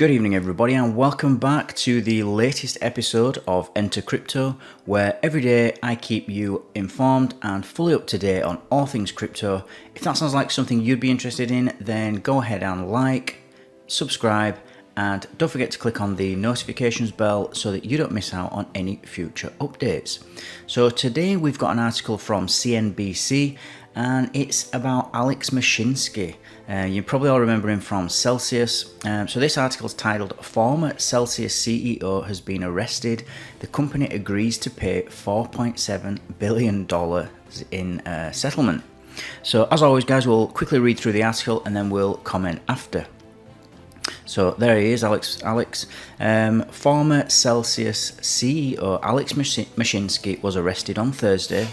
Good evening, everybody, and welcome back to the latest episode of Enter Crypto, where every day I keep you informed and fully up to date on all things crypto. If that sounds like something you'd be interested in, then go ahead and like, subscribe, and don't forget to click on the notifications bell so that you don't miss out on any future updates. So today we've got an article from CNBC, and it's about Alex Mashinsky. You probably all remember him from Celsius. So this article is titled, "Former Celsius CEO has been arrested. The company agrees to pay $4.7 billion in settlement." So as always, guys, we'll quickly read through the article and then we'll comment after. So there he is, Alex. Former Celsius CEO Alex Mashinsky was arrested on Thursday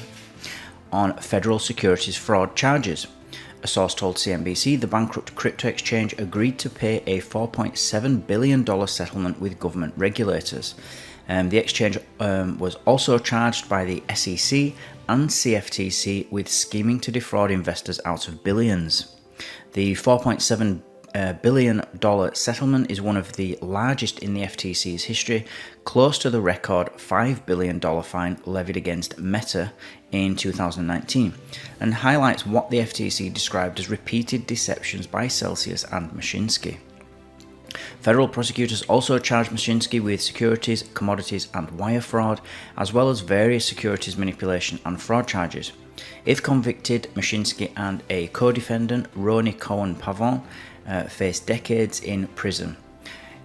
on federal securities fraud charges. A source told CNBC the bankrupt crypto exchange agreed to pay a $4.7 billion settlement with government regulators. The exchange was also charged by the SEC and CFTC with scheming to defraud investors out of billions. The $4.7 billion settlement is one of the largest in the FTC's history, close to the record $5 billion fine levied against Meta in 2019, and highlights what the FTC described as repeated deceptions by Celsius and Mashinsky. Federal prosecutors also charged Mashinsky with securities, commodities, and wire fraud, as well as various securities manipulation and fraud charges. If convicted, Mashinsky and a co-defendant, Roni Cohen-Pavon, face decades in prison.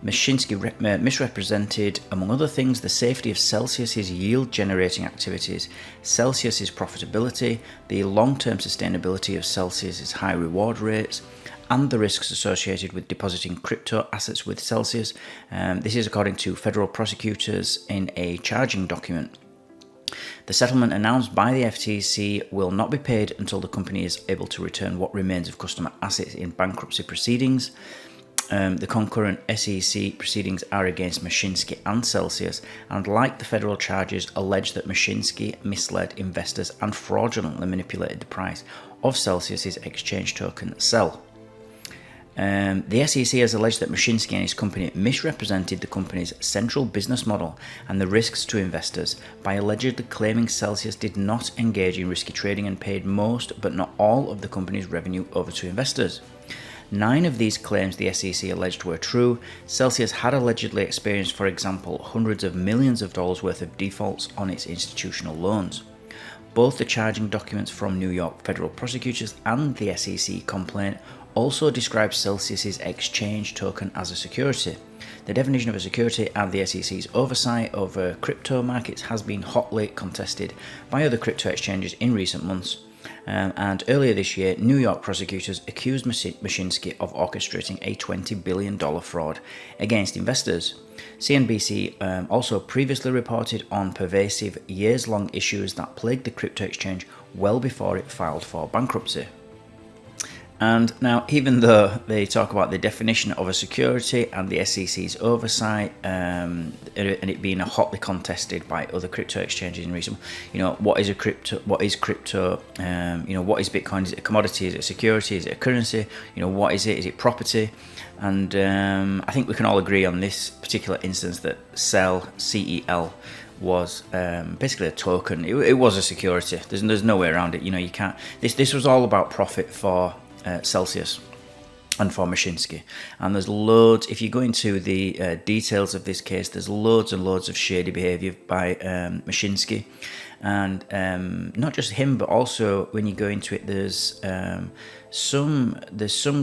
Mashinsky misrepresented, among other things, the safety of Celsius's yield-generating activities, Celsius's profitability, the long-term sustainability of Celsius's high reward rates, and the risks associated with depositing crypto assets with Celsius. This is according to federal prosecutors in a charging document. The settlement announced by the FTC will not be paid until the company is able to return what remains of customer assets in bankruptcy proceedings. The concurrent SEC proceedings are against Mashinsky and Celsius, and like the federal charges, allege that Mashinsky misled investors and fraudulently manipulated the price of Celsius's exchange token CEL. The SEC has alleged that Mashinsky and his company misrepresented the company's central business model and the risks to investors by allegedly claiming Celsius did not engage in risky trading and paid most but not all of the company's revenue over to investors. 9 of these claims the SEC alleged were true. Celsius had allegedly experienced, for example, hundreds of millions of dollars worth of defaults on its institutional loans. Both the charging documents from New York federal prosecutors and the SEC complaint also describes Celsius's exchange token as a security. The definition of a security and the SEC's oversight over crypto markets has been hotly contested by other crypto exchanges in recent months. And earlier this year, New York prosecutors accused Mashinsky of orchestrating a $20 billion fraud against investors. CNBC also previously reported on pervasive, years-long issues that plagued the crypto exchange well before it filed for bankruptcy. And now, even though they talk about the definition of a security and the SEC's oversight, and it being hotly contested by other crypto exchanges in recent, what is crypto? What is Bitcoin? Is it a commodity? Is it a security? Is it a currency? What is it? Is it property? And I think we can all agree on this particular instance that CEL, C-E-L, was basically a token. It was a security. There's no way around it. You can't. This was all about profit for Celsius and for Mashinsky, and there's loads. If you go into the details of this case, there's loads and loads of shady behaviour by Mashinsky, and not just him, but also when you go into it, there's some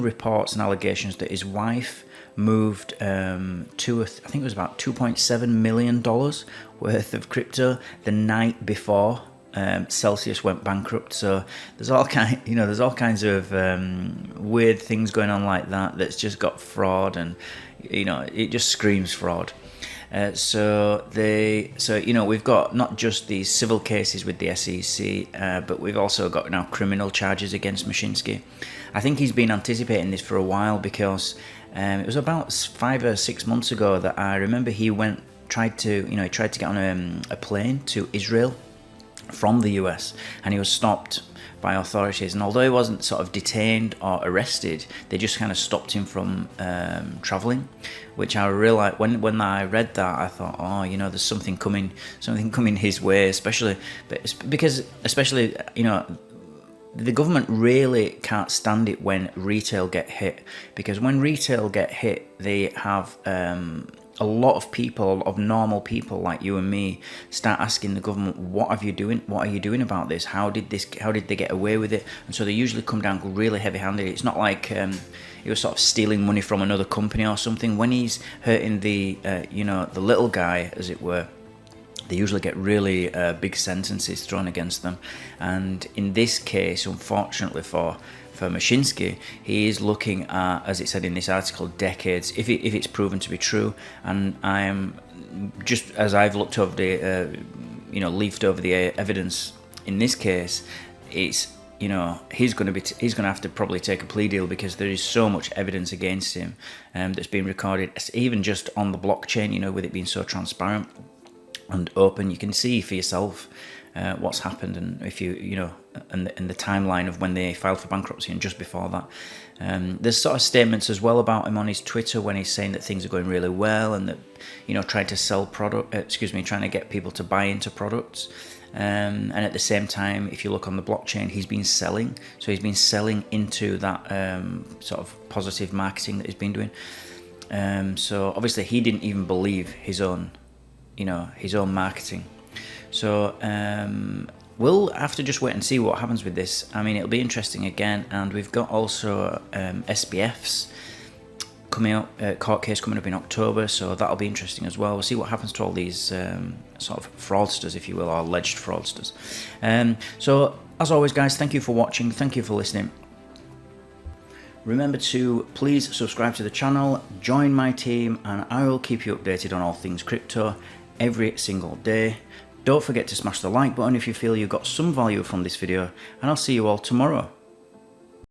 reports and allegations that his wife moved I think it was about $2.7 million worth of crypto the night before Celsius went bankrupt. So there's all kinds of weird things going on like that. That's just got fraud, and it just screams fraud. So we've got not just these civil cases with the SEC, but we've also got now criminal charges against Mashinsky. I think he's been anticipating this for a while, because it was about 5 or 6 months ago that I remember he tried to get on a plane to Israel from the US, and he was stopped by authorities. And although he wasn't sort of detained or arrested, they just kind of stopped him from traveling, which I realized when I read that, I thought, oh, you know, there's something coming his way, especially you know, the government really can't stand it when retail get hit, because when retail get hit, they have a lot of people, of normal people like you and me, start asking the government, what are you doing about this? How did they get away with it? And so they usually come down really heavy-handed. It's not like he was sort of stealing money from another company or something. When he's hurting the you know, the little guy, as it were, they usually get really big sentences thrown against them. And in this case, unfortunately for Mashinsky, he is looking at, as it said in this article, decades, if it's proven to be true. And I am, just as I've looked over the, you know, leafed over the evidence in this case, it's, you know, he's going to have to probably take a plea deal, because there is so much evidence against him that's been recorded, even just on the blockchain, you know, with it being so transparent and open. You can see for yourself what's happened, and if you know, and the timeline of when they filed for bankruptcy and just before that. There's sort of statements as well about him on his Twitter when he's saying that things are going really well, and that, you know, trying to get people to buy into products. And at the same time, if you look on the blockchain, he's been selling. So he's been selling into that sort of positive marketing that he's been doing. So obviously he didn't even believe his own marketing. So we'll have to just wait and see what happens with this. I mean, it'll be interesting again. And we've got also SBF's coming up, court case coming up in October, so that'll be interesting as well. We'll see what happens to all these sort of fraudsters, if you will, or alleged fraudsters. So as always, guys, thank you for watching, thank you for listening. Remember to please subscribe to the channel, join my team, and I will keep you updated on all things crypto every single day. Don't forget to smash the like button if you feel you got some value from this video, and I'll see you all tomorrow.